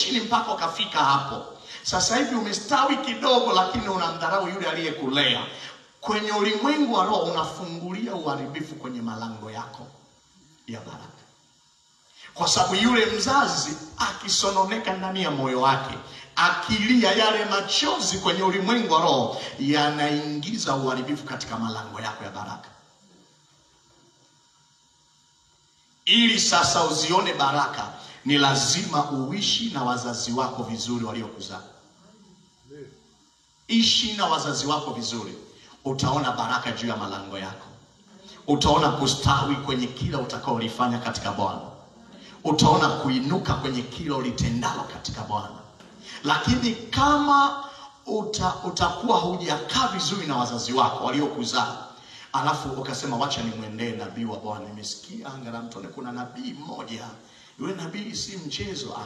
chini mpaka ukafika hapo. Sasa hivi umestawi kidogo, lakini unamdharau yule aliyekulea. Kwenye ulimwengu wa roho unafungulia uharibifu kwenye malango yako ya baraka. Kwa sababu yule mzazi akisononeka ndani ya moyo wake, akilia, yale machozi kwenye ulimwengu wa roho yanaingiza uharibifu katika malango yako ya baraka. Ili sasa uzione baraka, ni lazima uishi na wazazi wako vizuri waliokuzaa. Ishi na wazazi wako vizuri, utaona baraka juu ya malango yako. Utaona kustawi kwenye kila utakaolifanya katika Bwana. Utaona kuinuka kwenye kila ulitendalo katika Bwana. Lakini kama utakuwa hujakaa vizuri na wazazi wako waliokuzaa, alafu ukasema wacha nimwendee nabii wa Bwana, nimesikia anga mtone kuna nabii mmoja, yule nabii si mchezo,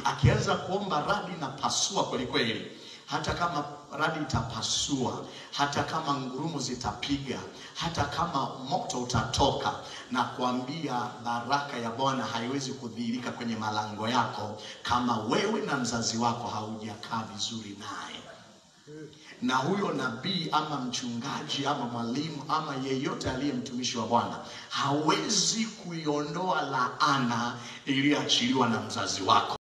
akianza kuomba radi na pasua kweli kweli. Hata kama radi itapasua, hata kama ngurumo zitapiga, hata kama moto utatoka, na kuambia baraka ya Bwana haiwezi kudhihirika kwenye malango yako kama wewe na mzazi wako haujakaa vizuri naye. Na huyo nabii ama mchungaji ama mwalimu ama yeyote aliye mtumishi wa Bwana hawezi kuiondoa laana iliyoachiliwa na mzazi wako.